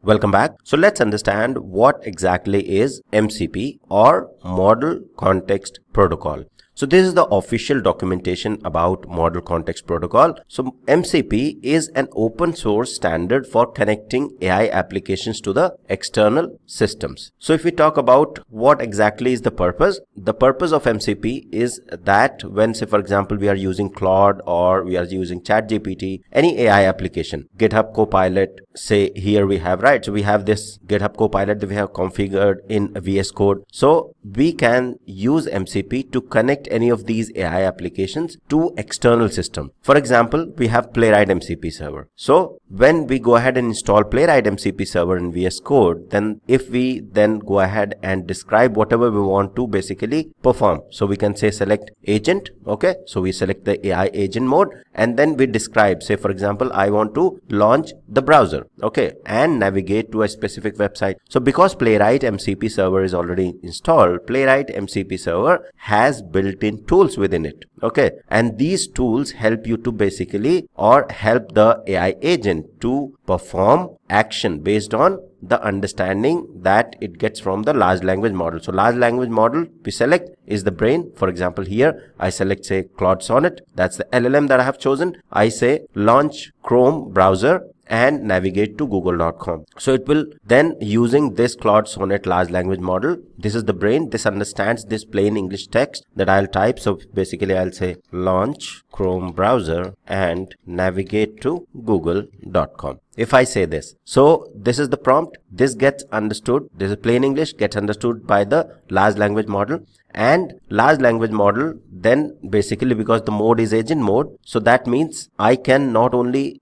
Welcome back. So let's understand what exactly is MCP or Model Context Protocol. So this is the official documentation about Model Context Protocol. So MCP is an open source standard for connecting AI applications to the external systems. So if we talk about what exactly is the purpose of MCP is that when, say for example, we are using Claude or we are using ChatGPT, any AI application, GitHub Copilot, say here we have, right? So we have this GitHub Copilot that we have configured in vscode. So we can use MCP to connect any of these AI applications to external system. For example, we have Playwright MCP server. So when we go ahead and install Playwright MCP server in VS Code, then if we then go ahead and describe whatever we want to basically perform, so we can say select agent. Okay, so we select the AI agent mode and then we describe, say for example, I want to launch the browser, okay, and navigate to a specific website. So because Playwright MCP server is already installed, Playwright MCP server has built-in tools within it. Okay, and these tools help you to basically or help the AI agent to perform action based on the understanding that it gets from the large language model. So large language model we select is the brain. For example, here I select say Claude Sonnet. That's the LLM that I have chosen. I say launch Chrome browser and navigate to google.com. So it will then, using this Claude Sonnet large language model, this is the brain, this understands this plain English text that I'll type. So basically I'll say launch Chrome browser and navigate to google.com. If I say this, so this is the prompt, this gets understood, this is plain English, gets understood by the large language model. And large language model then basically, because the mode is agent mode, so that means I can not only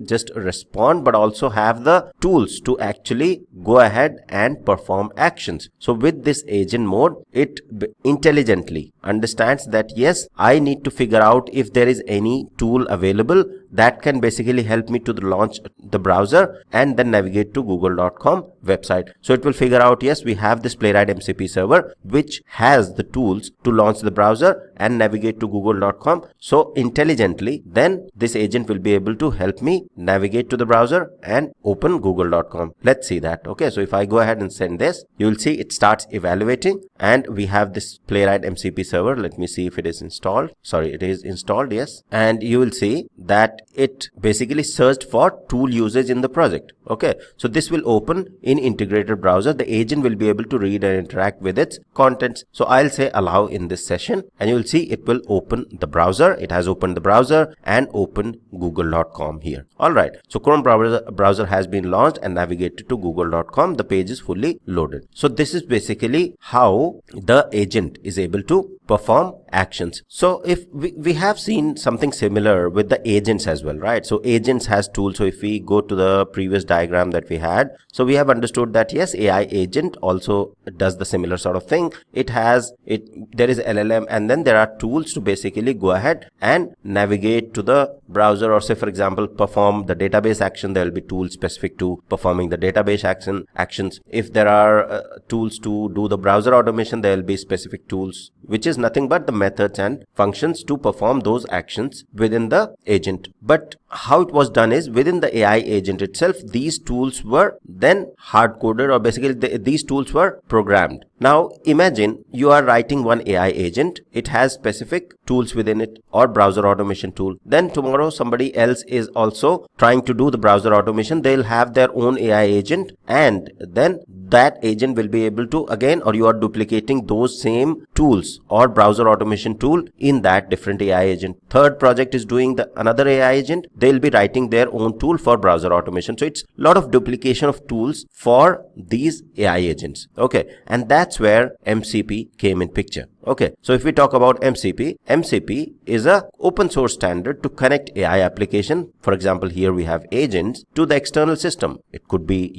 just respond but also have the tools to actually go ahead and perform actions. So with this agent mode, it intelligently understands that yes, I need to figure out if there is any tool available that can basically help me to launch the browser and then navigate to google.com website. So it will figure out, yes, we have this Playwright MCP server which has the tools to launch the browser and navigate to google.com. So intelligently then this agent will be able to help me navigate to the browser and open google.com. Let's see that. Okay, so if I go ahead and send this, you will see it starts evaluating and we have this Playwright MCP server. Let me see if it is installed. Sorry, it is installed, yes. And you will see that it basically searched for tool usage in the project. Okay, so this will open in integrated browser. The agent will be able to read and interact with its contents. So I'll say allow in this session and you will see it will open the browser. It has opened the browser and opened google.com here. All right, so Chrome browser has been launched and navigated to google.com. The page is fully loaded. So this is basically how the agent is able to perform actions. So if we have seen something similar with the agents as well, right? So agents has tools. So if we go to the previous diagram that we had, so we have understood that yes, AI agent also does the similar sort of thing. There is LLM and then there are tools to basically go ahead and navigate to the browser, or say for example perform the database action. There will be tools specific to performing the database actions. If there are tools to do the browser automation, there will be specific tools, which is nothing but the methods and functions to perform those actions within the agent. But how it was done is within the AI agent itself, these tools were then hard-coded, or basically these tools were programmed. Now imagine you are writing one AI agent, it has specific tools within it or browser automation tool. Then tomorrow somebody else is also trying to do the browser automation. They'll have their own AI agent and then that agent will be able to again, or you are duplicating those same tools or browser automation tool in that different AI agent. Third project is doing another AI agent. They'll be writing their own tool for browser automation. So it's a lot of duplication of tools for these AI agents. Okay, and that's where MCP came in picture. Okay, so if we talk about MCP is a open source standard to connect AI application. For example, here we have agents to the external system. It could be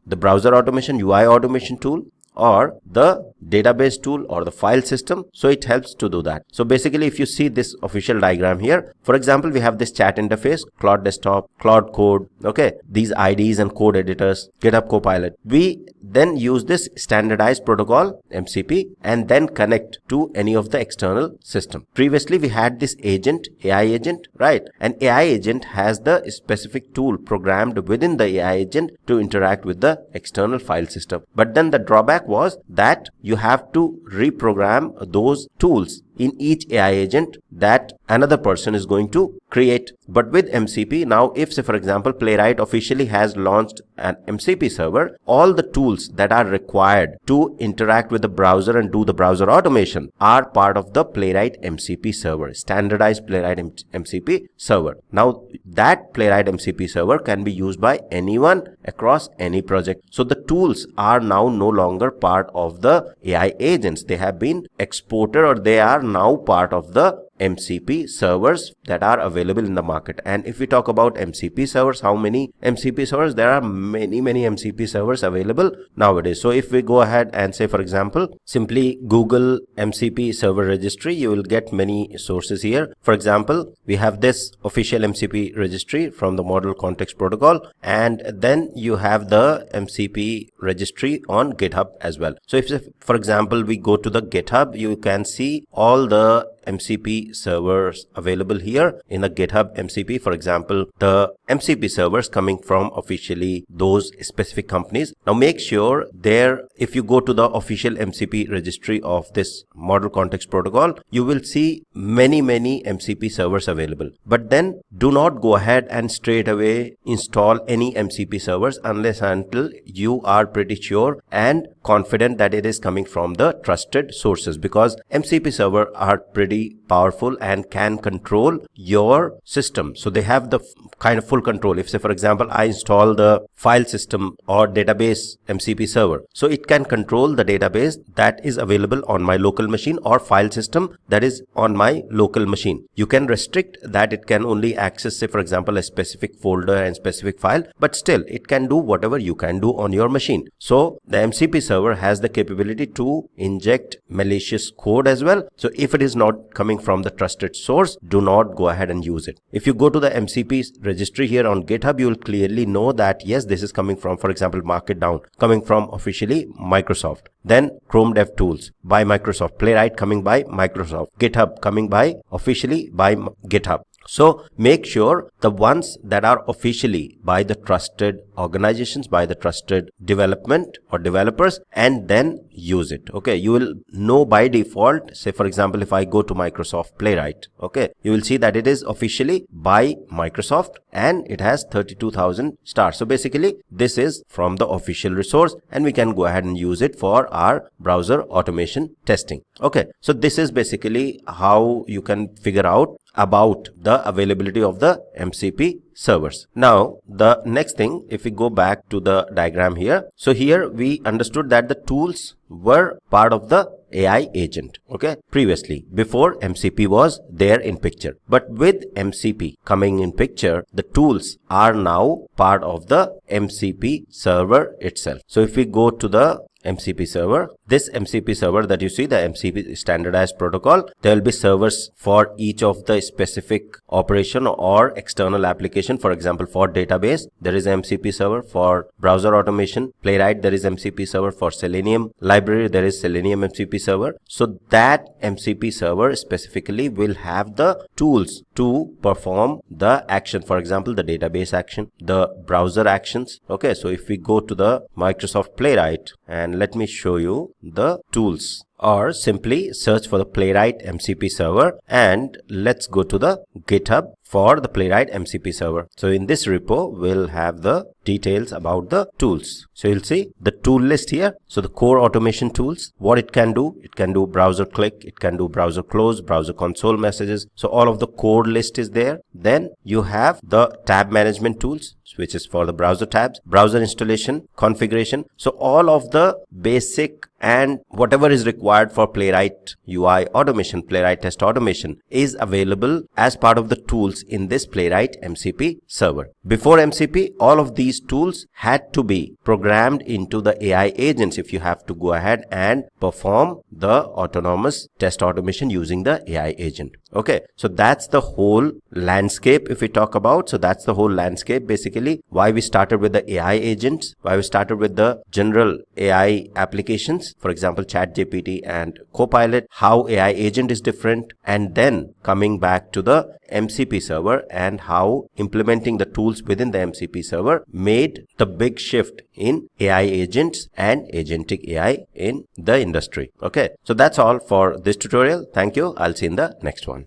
the browser automation, UI automation tool, or the database tool or the file system. So it helps to do that. So basically, if you see this official diagram here, for example, we have this chat interface, Cloud Desktop, Cloud Code, okay, these IDs and code editors, GitHub Copilot. We then use this standardized protocol MCP and then connect to any of the external system. Previously, we had this agent, AI agent, right? An AI agent has the specific tool programmed within the AI agent to interact with the external file system. But then the drawback was that you have to reprogram those tools in each AI agent that another person is going to create. But with MCP, now if say for example Playwright officially has launched an MCP server, all the tools that are required to interact with the browser and do the browser automation are part of the Playwright MCP server, standardized Playwright MCP server. Now that Playwright MCP server can be used by anyone across any project. So the tools are now no longer part of the AI agents. They have been exported, or they are now part of the MCP servers that are available in the market. And if we talk about MCP servers, how many MCP servers? There are many MCP servers available nowadays. So if we go ahead and say, for example, simply Google MCP server registry, you will get many sources here. For example, we have this official MCP registry from the Model Context Protocol, and then you have the MCP registry on GitHub as well. So if, for example, we go to the GitHub, you can see all the MCP servers available here in the GitHub MCP. For example, the MCP servers coming from officially those specific companies. Now make sure there, if you go to the official MCP registry of this Model Context Protocol, you will see many MCP servers available. But then do not go ahead and straight away install any MCP servers unless until you are pretty sure and confident that it is coming from the trusted sources, because MCP servers are pretty powerful and can control your system. So they have the kind of full control. If say for example I install the file system or database MCP server, so it can control the database that is available on my local machine or file system that is on my local machine. You can restrict that it can only access, say for example, a specific folder and specific file, but still it can do whatever you can do on your machine. So the MCP server has the capability to inject malicious code as well. So if it is not coming from the trusted source, do not go ahead and use it. If you go to the MCP registry here on GitHub, you will clearly know that yes, this is coming from, for example, Markdown coming from officially Microsoft, then Chrome Dev Tools by Microsoft, Playwright coming by Microsoft, GitHub coming by officially by GitHub. So make sure the ones that are officially by the trusted organizations, by the trusted development or developers, and then use it. Okay, you will know by default, say for example, if I go to Microsoft Playwright, okay, you will see that it is officially by Microsoft and it has 32,000 stars. So basically this is from the official resource and we can go ahead and use it for our browser automation testing. Okay, so this is basically how you can figure out about the availability of the MCP servers. Now the next thing, if we go back to the diagram here, so here we understood that the tools were part of the AI agent, okay, previously before MCP was there in picture. But with MCP coming in picture, the tools are now part of the MCP server itself. So if we go to the MCP server, this MCP server that you see, the MCP standardized protocol, there will be servers for each of the specific operation or external application. For example, for database, there is MCP server. For browser automation, Playwright, there is MCP server. For Selenium library, there is Selenium MCP server. So that MCP server specifically will have the tools to perform the action. For example, the database action, the browser actions. Okay, so if we go to the Microsoft Playwright, and let me show you the tools, or simply search for the Playwright MCP server, and let's go to the GitHub for the Playwright MCP server. So in this repo, we'll have the details about the tools. So you'll see the tool list here. So the core automation tools, what it can do browser click, it can do browser close, browser console messages. So all of the code list is there. Then you have the tab management tools. which is for the browser tabs, browser installation, configuration. So all of the basic and whatever is required for Playwright UI automation, Playwright test automation is available as part of the tools in this Playwright MCP server. Before MCP, all of these tools had to be programmed into the AI agents if you have to go ahead and perform the autonomous test automation using the AI agent. Okay, so that's the whole landscape if we talk about. So that's the whole landscape basically, why we started with the AI agents, why we started with the general AI applications, for example ChatGPT and Copilot, how AI agent is different, and then coming back to the MCP server and how implementing the tools within the MCP server made the big shift in AI agents and agentic AI in the industry. Okay, so that's all for this tutorial. Thank you. I'll see you in the next one.